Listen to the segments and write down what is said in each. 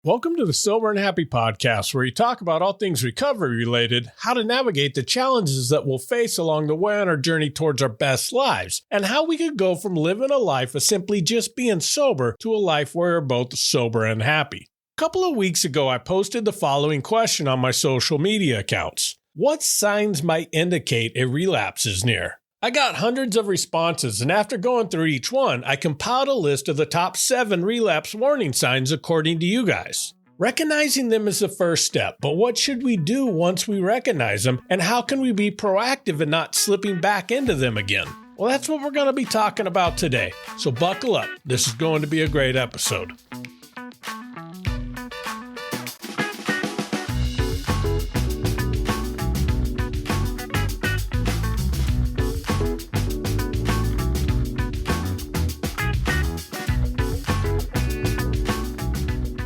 Welcome to the Sober and Happy podcast, where we talk about all things recovery related, how to navigate the challenges that we'll face along the way on our journey towards our best lives, and how we could go from living a life of simply just being sober to a life where we're both sober and happy. A couple of weeks ago, I posted the following question on my social media accounts. What signs might indicate a relapse is near? I got hundreds of responses, and after going through each one, I compiled a list of the top 7 relapse warning signs according to you guys. Recognizing them is the first step, but what should we do once we recognize them, and how can we be proactive in not slipping back into them again? Well, that's what we're going to be talking about today, so buckle up. This is going to be a great episode.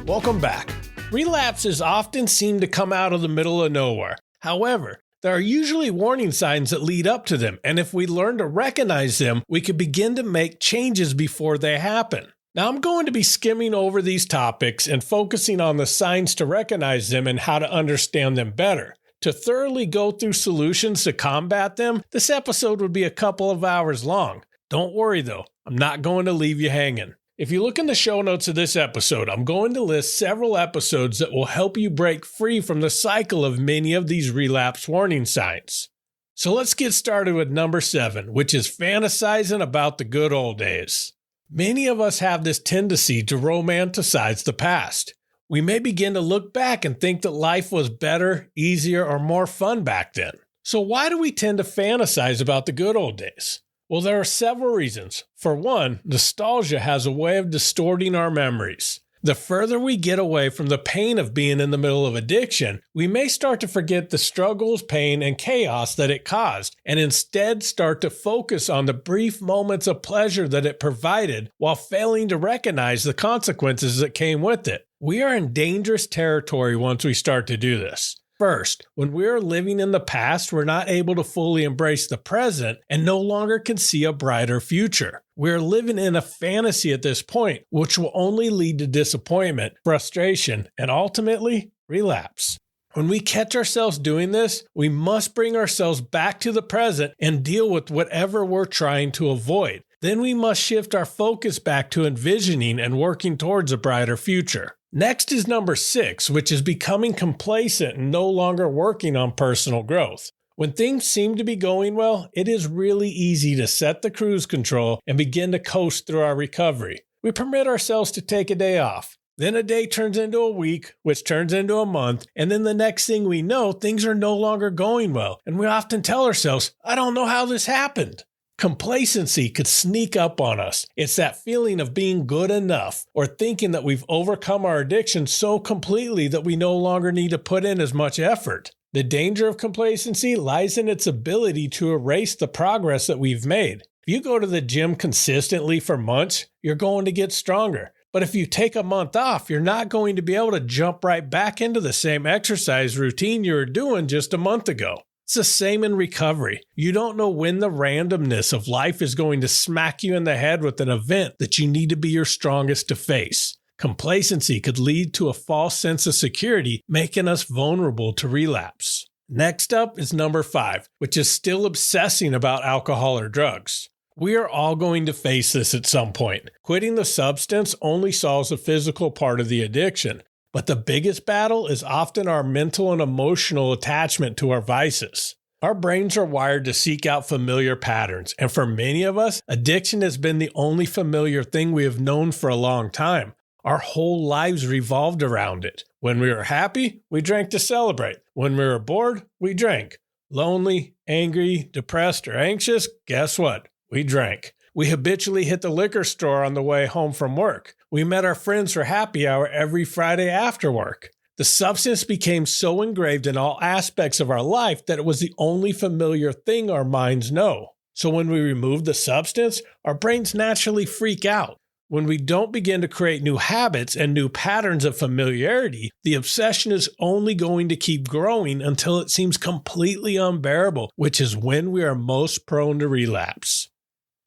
Welcome back. Relapses often seem to come out of the middle of nowhere. However, there are usually warning signs that lead up to them, and if we learn to recognize them, we can begin to make changes before they happen. Now, I'm going to be skimming over these topics and focusing on the signs to recognize them and how to understand them better. To thoroughly go through solutions to combat them, this episode would be a couple of hours long. Don't worry though, I'm not going to leave you hanging. If you look in the show notes of this episode, I'm going to list several episodes that will help you break free from the cycle of many of these relapse warning signs. So let's get started with number 7, which is fantasizing about the good old days. Many of us have this tendency to romanticize the past. We may begin to look back and think that life was better, easier, or more fun back then. So why do we tend to fantasize about the good old days? Well, there are several reasons. For one, nostalgia has a way of distorting our memories. The further we get away from the pain of being in the middle of addiction, we may start to forget the struggles, pain, and chaos that it caused, and instead start to focus on the brief moments of pleasure that it provided while failing to recognize the consequences that came with it. We are in dangerous territory once we start to do this. First, when we are living in the past, we're not able to fully embrace the present and no longer can see a brighter future. We're living in a fantasy at this point, which will only lead to disappointment, frustration, and ultimately, relapse. When we catch ourselves doing this, we must bring ourselves back to the present and deal with whatever we're trying to avoid. Then we must shift our focus back to envisioning and working towards a brighter future. Next is number 6, which is becoming complacent and no longer working on personal growth. When things seem to be going well, it is really easy to set the cruise control and begin to coast through our recovery. We permit ourselves to take a day off. Then a day turns into a week, which turns into a month, and then the next thing we know, things are no longer going well, and we often tell ourselves, I don't know how this happened. Complacency could sneak up on us. It's that feeling of being good enough or thinking that we've overcome our addiction so completely that we no longer need to put in as much effort. The danger of complacency lies in its ability to erase the progress that we've made. If you go to the gym consistently for months, you're going to get stronger. But if you take a month off, you're not going to be able to jump right back into the same exercise routine you were doing just a month ago. It's the same in recovery. You don't know when the randomness of life is going to smack you in the head with an event that you need to be your strongest to face. Complacency could lead to a false sense of security, making us vulnerable to relapse. Next up is number 5, which is still obsessing about alcohol or drugs. We are all going to face this at some point. Quitting the substance only solves the physical part of the addiction. But the biggest battle is often our mental and emotional attachment to our vices. Our brains are wired to seek out familiar patterns, and for many of us, addiction has been the only familiar thing we have known for a long time. Our whole lives revolved around it. When we were happy, we drank to celebrate. When we were bored, we drank. Lonely, angry, depressed, or anxious, guess what? We drank. We habitually hit the liquor store on the way home from work. We met our friends for happy hour every Friday after work. The substance became so engraved in all aspects of our life that it was the only familiar thing our minds know. So when we remove the substance, our brains naturally freak out. When we don't begin to create new habits and new patterns of familiarity, the obsession is only going to keep growing until it seems completely unbearable, which is when we are most prone to relapse.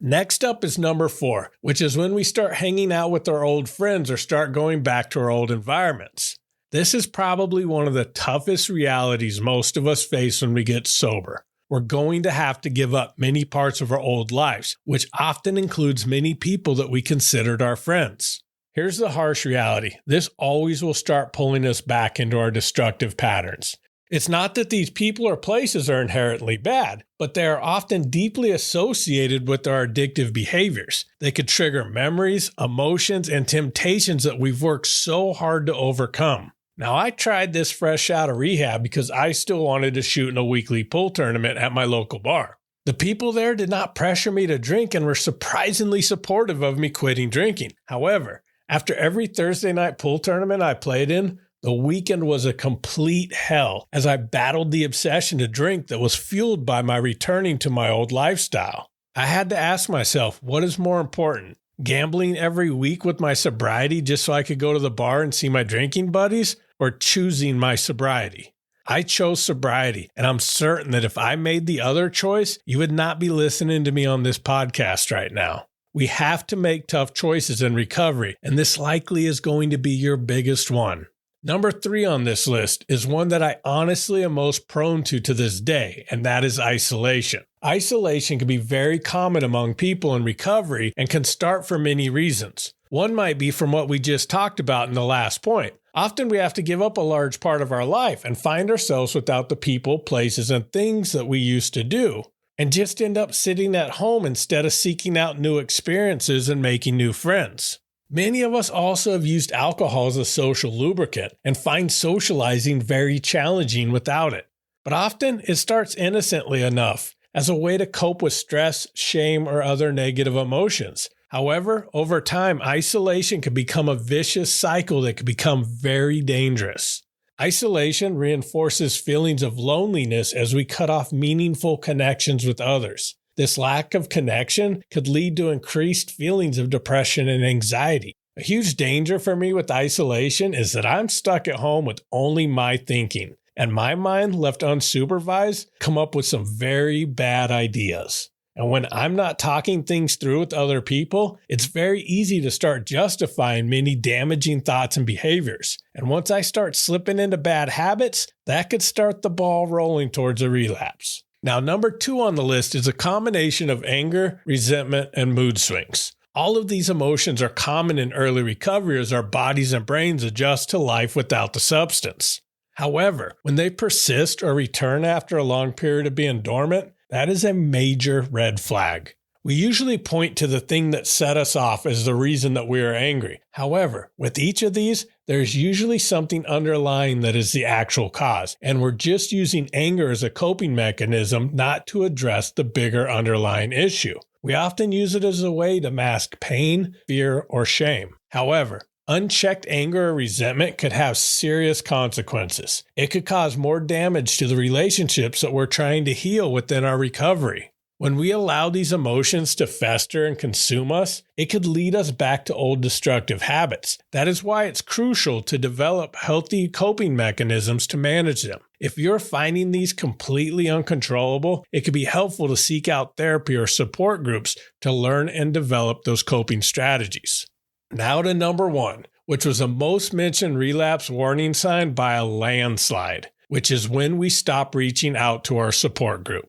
Next up is number 4, which is when we start hanging out with our old friends or start going back to our old environments. This is probably one of the toughest realities most of us face when we get sober. We're going to have to give up many parts of our old lives, which often includes many people that we considered our friends. Here's the harsh reality. This always will start pulling us back into our destructive patterns. It's not that these people or places are inherently bad, but they are often deeply associated with our addictive behaviors. They could trigger memories, emotions, and temptations that we've worked so hard to overcome. Now, I tried this fresh out of rehab because I still wanted to shoot in a weekly pool tournament at my local bar. The people there did not pressure me to drink and were surprisingly supportive of me quitting drinking. However, after every Thursday night pool tournament I played in, the weekend was a complete hell as I battled the obsession to drink that was fueled by my returning to my old lifestyle. I had to ask myself, what is more important? Gambling every week with my sobriety just so I could go to the bar and see my drinking buddies, or choosing my sobriety? I chose sobriety, and I'm certain that if I made the other choice, you would not be listening to me on this podcast right now. We have to make tough choices in recovery, and this likely is going to be your biggest one. Number 3 on this list is one that I honestly am most prone to this day, and that is isolation. Isolation can be very common among people in recovery and can start for many reasons. One might be from what we just talked about in the last point. Often we have to give up a large part of our life and find ourselves without the people, places, and things that we used to do, and just end up sitting at home instead of seeking out new experiences and making new friends. Many of us also have used alcohol as a social lubricant and find socializing very challenging without it. But often it starts innocently enough as a way to cope with stress, shame, or other negative emotions. However, over time, isolation can become a vicious cycle that can become very dangerous. Isolation reinforces feelings of loneliness as we cut off meaningful connections with others. This lack of connection could lead to increased feelings of depression and anxiety. A huge danger for me with isolation is that I'm stuck at home with only my thinking, and my mind, left unsupervised, come up with some very bad ideas. And when I'm not talking things through with other people, it's very easy to start justifying many damaging thoughts and behaviors. And once I start slipping into bad habits, that could start the ball rolling towards a relapse. Now, number 2 on the list is a combination of anger, resentment, and mood swings. All of these emotions are common in early recovery as our bodies and brains adjust to life without the substance. However, when they persist or return after a long period of being dormant, that is a major red flag. We usually point to the thing that set us off as the reason that we are angry. However, with each of these, there's usually something underlying that is the actual cause, and we're just using anger as a coping mechanism, not to address the bigger underlying issue. We often use it as a way to mask pain, fear, or shame. However, unchecked anger or resentment could have serious consequences. It could cause more damage to the relationships that we're trying to heal within our recovery. When we allow these emotions to fester and consume us, it could lead us back to old destructive habits. That is why it's crucial to develop healthy coping mechanisms to manage them. If you're finding these completely uncontrollable, it could be helpful to seek out therapy or support groups to learn and develop those coping strategies. Now to number 1, which was a most mentioned relapse warning sign by a landslide, which is when we stop reaching out to our support group.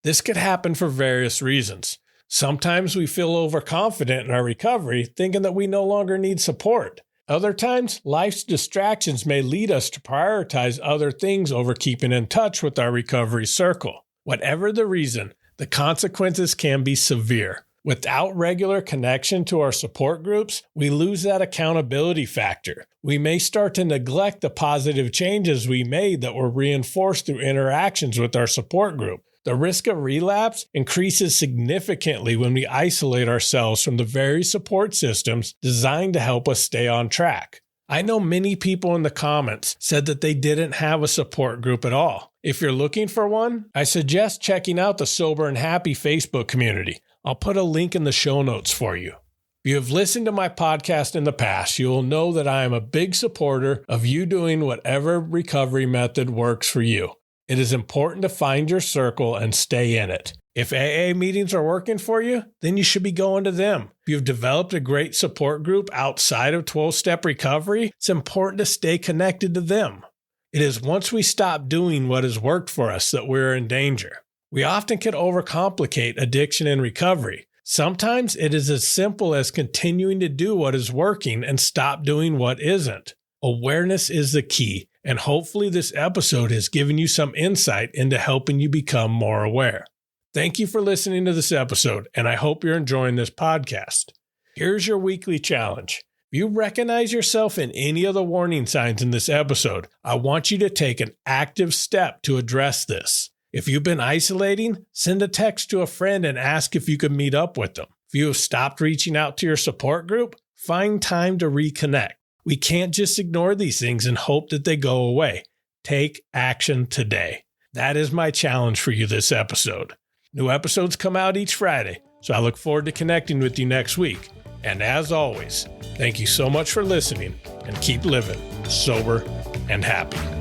This could happen for various reasons. Sometimes we feel overconfident in our recovery, thinking that we no longer need support. Other times, life's distractions may lead us to prioritize other things over keeping in touch with our recovery circle. Whatever the reason, the consequences can be severe. Without regular connection to our support groups, we lose that accountability factor. We may start to neglect the positive changes we made that were reinforced through interactions with our support group. The risk of relapse increases significantly when we isolate ourselves from the very support systems designed to help us stay on track. I know many people in the comments said that they didn't have a support group at all. If you're looking for one, I suggest checking out the Sober and Happy Facebook community. I'll put a link in the show notes for you. If you have listened to my podcast in the past, you will know that I am a big supporter of you doing whatever recovery method works for you. It is important to find your circle and stay in it. If AA meetings are working for you, then you should be going to them. If you've developed a great support group outside of 12-step recovery, it's important to stay connected to them. It is once we stop doing what has worked for us that we're in danger. We often can overcomplicate addiction and recovery. Sometimes it is as simple as continuing to do what is working and stop doing what isn't. Awareness is the key, and hopefully this episode has given you some insight into helping you become more aware. Thank you for listening to this episode, and I hope you're enjoying this podcast. Here's your weekly challenge. If you recognize yourself in any of the warning signs in this episode, I want you to take an active step to address this. If you've been isolating, send a text to a friend and ask if you can meet up with them. If you have stopped reaching out to your support group, find time to reconnect. We can't just ignore these things and hope that they go away. Take action today. That is my challenge for you this episode. New episodes come out each Friday, so I look forward to connecting with you next week. And as always, thank you so much for listening and keep living sober and happy.